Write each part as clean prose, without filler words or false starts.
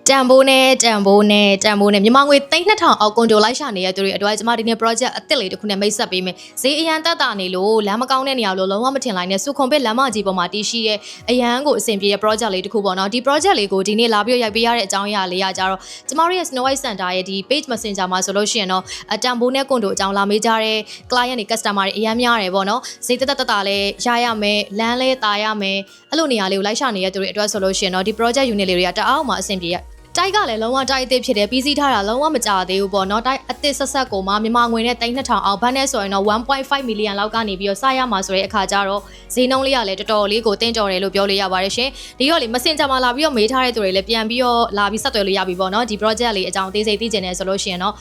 တန်ဖိုးနဲ့မြန်မာငွေ3200အောက်ကွန်ဒိုလိုက်ရှာနေတဲ့သူတွေအတွက်ကျွန်မဒီနေ့ project အသစ်လေးတစ်ခုနဲ့မိတ်ဆက်ပေးမယ်ဈေးအရန်တက်တာနေလို့လမ်းမကောင်းတဲ့နေရာလို့လုံးဝမထင်လိုက်နဲ့စုခုံပစ်လမ်းမကြီးပေါ်မှာတည်ရှိတဲ့အရန်ကိုအဆင်ပြေတဲ့ project လေးတစ်ခုပေါ့နော်ဒီ project လေးကိုဒီနေ့လာပြီးရိုက်ပေးရတဲ့အကြောင်းအရာလေးကကြတော့ကျွန်မတို့ရဲ့ Snow White Center ရဲ့ဒီ page messenger မှာဆိုလို့ရှိရင်တော့တန်ဖိုးနဲ့ကွန်ဒိုအကြောင်းလာမေးကြတဲ့ client တွေ customer တွေအရန်များတယ်ပေါ့နော်ဈေးတက်တာလည်းရရမယ်လမ်းလဲတာရမယ်အဲ့လိုနေရာလေးကိုလိုက်ရှာနေတဲ့သူတွေအတွက်ဆိုလို့ရှိရင်တော့ဒီ project unit လေးတွေကတအားမှအဆင်ပြေရတိုက်ကလည်းလုံးဝတိုက်အသစ်ဖြစ်တယ်ပြီးစီးထားတာလုံးဝမကြသေးဘူးပေါ့နော်တိုက်အသစ်ဆက်ကိုမှမြန်မာငွေနဲ့3200အောင်ဘတ်နဲ့ဆိုရင်တော့ 1.5 million လောက်ကနေပြီးတော့စရမှာဆိုတဲ့အခါကျတော့ဈေးနှုန်းလေးကလည်းတော်တော်လေးကိုတင်းကြော်တယ်လို့ပြောလို့ရပါတယ်ရှင်ဒီတော့လေ messenger မှာလာပြီးတော့မေးထားတဲ့သူတွေလည်းပြန်ပြီးတော့လာပြီးဆက်သွယ်လို့ရပြီပေါ့နော်ဒီ project လေးအကြောင်းသေးစိတ်သိကျင်တယ်ဆိုလို့ရှိရင်တော့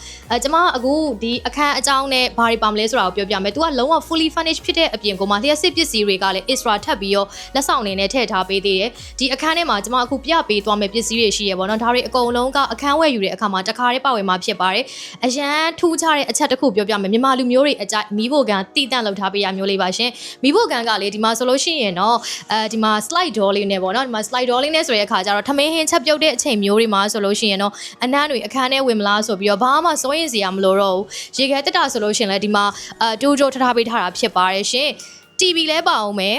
ကျွန်မအခုဒီအခန်းအကြောင်းနဲ့ဘာတွေပါမလဲဆိုတာကိုပြောပြမယ်သူကလုံးဝ fully furnished ဖြစ်တဲ့အပြင်ကိုမှလျှက်စစ်ပစ္စည်းတွေကလည်း extra ထပ်ပြီးတော့လက်ဆောင်အနေနဲ့ထည့်ထားပေးသေးတယ်ဒီအခန်းထဲမှာကျွန်မအခုပြပေးသွားမယ့်ပစ္စည်းတွေရှိရပေါ့နော်ဒါတွေအကုန်လုံးကအခန်းဝယ်ယူတဲ့အခါမှာတခါတည်းပါဝင်မှာဖြစ်ပါတယ်အရန်ထူးခြားတဲ့အချက်တစ်ခုပြောပြမယ်မြန်မာလူမျိုးတွေအကြိုက်မီးဖိုကန်တည်တန့်လောက်ထားပေးရမျိုးလေးပါရှင်မီးဖိုကန်ကလေဒီမှာဆိုလို့ရှိရင်တော့ဒီမှာ slide door လေးနဲ့ပေါ့နော်ဒီမှာ slide door လေးနဲ့ဆိုတဲ့အခါကျတော့ထမင်းဟင်းချက်ပြုတ်တဲ့အချိန်မျိုးတွေမှာဆိုလို့ရှိရင်တော့အနံ့တွေအခန်းထဲဝင်မလားဆိုပြီးတော့ဘာမှစိုးရင်စရာမလိုတော့ဘူးရေခဲတက်တာဆိုလို့ရှိရင်လည်းဒီမှာတိုးတိုးထားပေးထားတာဖြစ်ပါတယ်ရှင် TV လဲပါအောင်မယ်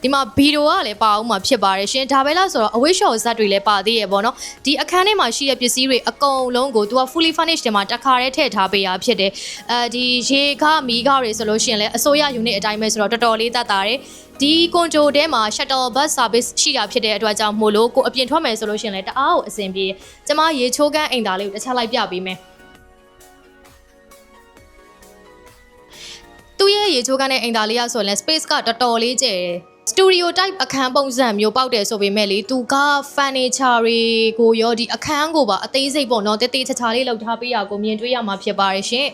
ဒီမှာဗီဒီယိုကလည်းပါအောင်မှာဖြစ်ပါတယ်ရှင်ဒါပဲလားဆိုတော့အဝိရှော်ဇက်တွေလည်းပါသေးရပေါ့နော်ဒီအခန်းထဲမှာရှိတဲ့ပစ္စည်းတွေအကုန်လုံးကိုသူက fully furnished ထဲမှာတခါတည်းထည့်ထားပေးရဖြစ်တယ်ဒီရေခမီးကားတွေဆိုလို့ရှိရင်လည်းအစိုးရ unit အတိုင်းပဲဆိုတော့တော်တော်လေးတက်တာတယ်ဒီကွန်ဂျိုထဲမှာ shuttle bus service ရှိတာဖြစ်တဲ့အတွက်ကြောင့်မို့လို့ကိုအပြင်ထွက်မယ်ဆိုလို့ရှိရင်လည်းတအားကိုအဆင်ပြေကျမရေချိုးကန်းအိမ်သားလေးကိုတစ်ချက်လိုက်ပြပေးမယ်သူ့ရဲ့ရေချိုးကန်းတဲ့အိမ်သားလေးရဆိုရင် space ကတော်တော်လေးကျယ်စတူဒီယို type အခန်းပုံစံမျိုးပေါက်တယ်ဆိုပေမဲ့လေသူက furniture တွေကိုရောဒီအခန်းကိုပါအသေးစိတ်ပေါ့နော်တေးသေးချာချာလေးလောက်ထားပေးရကိုမြင်တွေ့ရမှာဖြစ်ပါတယ်ရှင်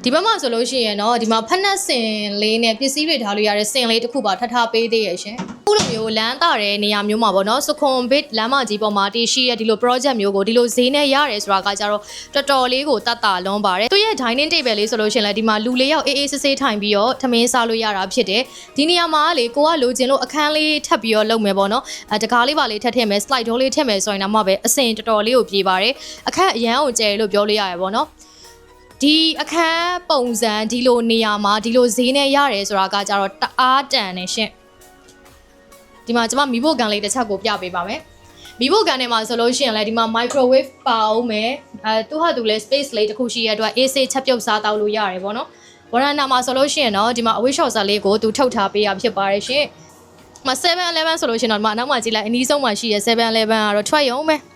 ဒီဘက်မှာဆိုလို့ရှိရင်တော့ဒီမှာဖက်နှက်စင်လေးနဲ့ပစ္စည်းတွေထားလို့ရတဲ့စင်လေးတစ်ခုပါထထားပေးသေးရရှင်အခုလိုမျိုးလမ်းတာတဲ့နေရာမျိုးမှာပေါ့နော်စခွန်ဘစ်လမ်းမကြီးပေါ်မှာတည်ရှိရဒီလို project မျိုးကိုဒီလိုဈေးနဲ့ရတယ်ဆိုတာကကြတော့တော်တော်လေးကိုတတ်တာလွန်ပါတယ်သူရဲ့ dining table လေးဆိုလို့ရှိရင်လည်းဒီမှာလူလေးယောက်အေးအေးဆေးဆေးထိုင်ပြီးတော့ထမင်းစားလို့ရတာဖြစ်တယ်ဒီနေရာမှာလေကိုကလိုချင်လို့အခန်းလေးထပ်ပြီးတော့လုပ်မယ်ပေါ့နော်တကားလေးပါလေးထပ်ထည့်မယ် slide door လေးထည့်မယ်ဆိုရင်တော့မှပဲအစင်တော်တော်လေးကိုပြေးပါတယ်အခန်းအရန်ကိုကျယ်လို့ပြောလို့ရရပေါ့နော်ဒီအခန်းပုံစံဒီလိုနေရာမှာဒီလိုဈေးနဲ့ရတယ်ဆိုတာကကြတော့တအားတန်နေရှင်ဒီမှာကျွန်မမီးဖိုကန်လေးတစ်ချက်ကိုပြပေးပါမယ်မီးဖိုကန်ထဲမှာဆိုလို့ရှိရင်လည်းဒီမှာ microwave ပါအောင်မယ်သူဟာသူလည်း space လေးတစ်ခုရှိရတဲ့အတွက် AC ချက်ပြုတ်စားတောက်လို့ရတယ်ပေါ့နော်ဝရန်နာမှာဆိုလို့ရှိရင်တော့ဒီမှာအဝိရှော့စားလေးကိုသူထုတ်ထားပေးရဖြစ်ပါတယ်ရှင်ဒီမှာ7-11ဆိုလို့ရှိရင်တော့ဒီမှာအနောက်မှာကြည့်လိုက်အနီးဆုံးမှာရှိရ7-11ကတော့ထွက်ရုံပဲ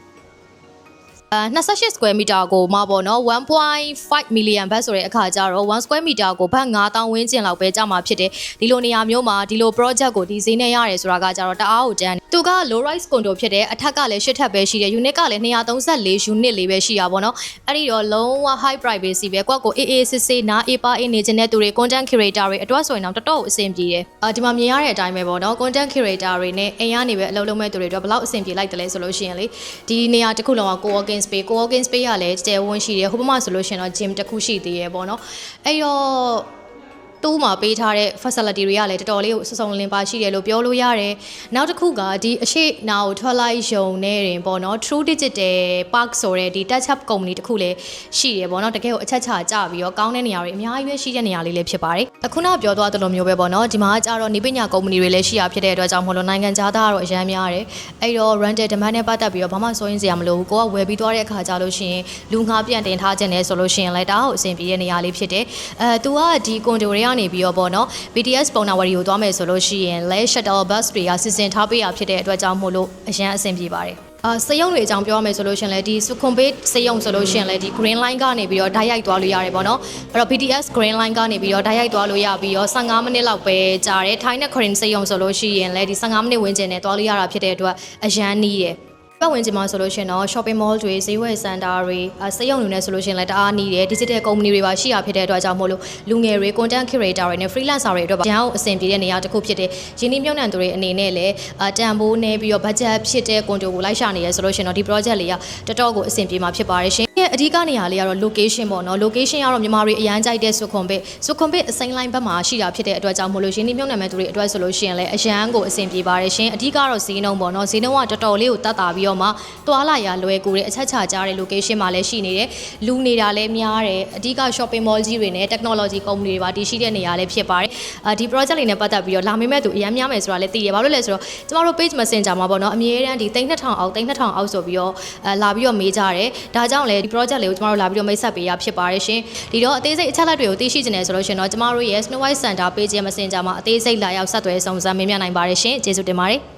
28 square meter ကိုမှာပေါ့နော် 1.5 million ဘတ်ဆိုတဲ့အခါကျတော့1 square meter ကိုဘတ်9000ဝန်းကျင်လောက်ပဲကျမှာဖြစ်တယ်ဒီလိုနေရာမျိုးမှာဒီလို project ကိုဒီဈေးနဲ့ရတယ်ဆိုတာကကြတော့တအားကိုတန်းသူက low rise condo ဖြစ်တယ်အထက်ကလည်း8ထပ်ပဲရှိတယ် unit ကလည်း234 unit လေးပဲရှိတာပေါ့နော်အဲ့ဒီတော့လုံးဝ high privacy ပဲကွက်ကိုအေးအေးဆေးဆေးနားအေးပါအေးနေခြင်းတဲ့သူတွေ content creator တွေအတွက်ဆိုရင်တော့တော်တော်အဆင်ပြေတယ်ဒီမှာမြင်ရတဲ့အတိုင်းပဲပေါ့နော် content creator တွေနဲ့အိမ်ကနေပဲအလုပ်လုပ်မဲ့သူတွေအတွက်ဘယ်လောက်အဆင်ပြေလိုက်တယ်လဲဆိုလို့ရှိရင်လေဒီနေရာတစ်ခုလုံးက co-working space ကလည်းကျယ်ဝန်းရှိတယ်ဟိုဘက်မှာဆိုလို့ရှိရင်တော့ gym တစ်ခုရှိသေးတယ်ပေါ့နော်အဲ့တော့သူ့မှာပေးထားတဲ့ facility တွေကလည်းတော်တော်လေးကိုစုံလင်ပါရှိတယ်လို့ပြောလို့ရတယ်နောက်တစ်ခုကဒီအရှိနာကိုထွက်လိုက်ရုံနဲ့တင်ပေါ့နော် True Digital Park ဆိုတဲ့ဒီ touch up company တစ်ခုလည်းရှိတယ်ပေါ့နော်တကယ်ကိုအချက်ချကြပြီးတော့ကောင်းတဲ့နေရာတွေအများကြီးပဲရှိတဲ့နေရာလေးလည်းဖြစ်ပါတယ်အခုနောက်ပြောသွားသလိုမျိုးပဲပေါ့နော်ဒီမှာကျတော့နေပညာ company တွေလည်းရှိရဖြစ်တဲ့အတွက်ကြောင့်မလို့နိုင်ငံခြားသားကတော့အများများတယ်အဲ့တော့ rental demand နဲ့ပတ်သက်ပြီးတော့ဘာမှစိုးရင်စရာမလိုဘူးကိုကဝယ်ပြီးသွားတဲ့အခါကျလို့ရှိရင်လူငှားပြန်တင်ထားခြင်းနဲ့ဆိုလို့ရှိရင်လည်းတအားကိုအဆင်ပြေတဲ့နေရာလေးဖြစ်တယ်သူကဒီ condo တွေကနေပြီးတော့ပေါ့နော် BTS ပုံနာဝရီကိုသွားမယ်ဆိုလို့ရှိရင်လဲ shuttle bus တွေကစီစဉ်ထားပေးရဖြစ်တဲ့အတွက်ကြောင့်မို့လို့အရန်အဆင်ပြေပါတယ်စက်ရုံတွေအကြောင်းပြောရမယ်ဆိုလို့ရှိရင်လည်းဒီ Sukhumvit စက်ရုံဆိုလို့ရှိရင်လည်းဒီ green line ကနေပြီးတော့ဓာတ်ရိုက်သွားလို့ရတယ်ပေါ့နော်အဲ့တော့ BTS green line ကနေပြီးတော့ဓာတ်ရိုက်သွားလို့ရပြီးတော့15မိနစ်လောက်ပဲကြာတယ်ထိုင်းနဲ့ Korean စက်ရုံဆိုလို့ရှိရင်လည်းဒီ15မိနစ်ဝန်းကျင်နဲ့သွားလို့ရတာဖြစ်တဲ့အတွက်အရန်နီးတယ်ပတ်ဝန်းကျင်မှာဆိုလို့ရှိရင်တော့ shopping mall တွေဈေးဝယ်စင်တာတွေစက်ရုံတွေနဲ့ဆိုလို့ရှိရင်လည်းတအားနီးတယ် digital company တွေပါရှိရဖြစ်တဲ့အတွက်ကြောင့်မို့လို့လူငယ်တွေ content creator တွေနဲ့ freelancer တွေအတွက်ပါတန်းအဆင်ပြေတဲ့နေရာတစ်ခုဖြစ်တဲ့ရင်းနှီးမြှုပ်နှံသူတွေအနေနဲ့လည်းတန်ဖိုးနဲ့ပြီးတော့ budget ဖြစ်တဲ့ condo ကိုလိုက်ရှာနေရဆိုလို့ရှိရင်တော့ဒီ project လေးကတော်တော်ကိုအဆင်ပြေမှာဖြစ်ပါတယ်ရှင်အဓိကနေရာလေးကတော့ location ပေါ့နော် location ကတော့မြန်မာတွေအရန်ကြိုက်တဲ့ Sukhumvit အစိမ်းလိုင်းဘက်မှာရှိတာဖြစ်တဲ့အတွက်ကြောင့်မို့လို့ရင်းနှီးမြှုပ်နှံမဲ့သူတွေအတွက်ဆိုလို့ရှိရင်လည်းအရန်ကိုအဆင်ပြေပါတယ်ရှင်အဓိကတော့ဈေးနှုန်းပေါ့နော်ဈေးနှုန်းကတော်တော်လေးကိုတက်တာပြီး တော့မှတွာလာရလွယ်ကူတဲ့အချက်ချကြတဲ့ location မှာလည်းရှိနေတယ်လူနေတာလည်းများတယ်အဓိက shopping mall ကြီးတွေနဲ့ technology company တွေပါတည်ရှိတဲ့နေရာလည်းဖြစ်ပါတယ်ဒီ project လေးနဲ့ပတ်သက်ပြီးတော့လာမေးမဲ့သူအများများမယ်ဆိုတာလည်းသိတယ်ဘာလို့လဲဆိုတော့ကျမတို့ page messenger မှာပေါ့နော်အမြဲတမ်းဒီ3200အောက်3200အောက်ဆိုပြီးတော့လာပြီးတော့မေးကြတယ်ဒါကြောင့်လည်းဒီ project လေးကိုကျမတို့လာပြီးတော့မိတ်ဆက်ပေးရဖြစ်ပါတယ်ရှင်ဒီတော့အသေးစိတ်အချက်လက်တွေကိုသိရှိချင်တယ်ဆိုလို့ရှင်တော့ကျမတို့ရဲ့ Snow White Center page messenger မှာအသေးစိတ်လာရောက်ဆက်သွယ်စုံစမ်းမေးမြန်းနိုင်ပါတယ်ရှင်ကျေးဇူးတင်ပါတယ်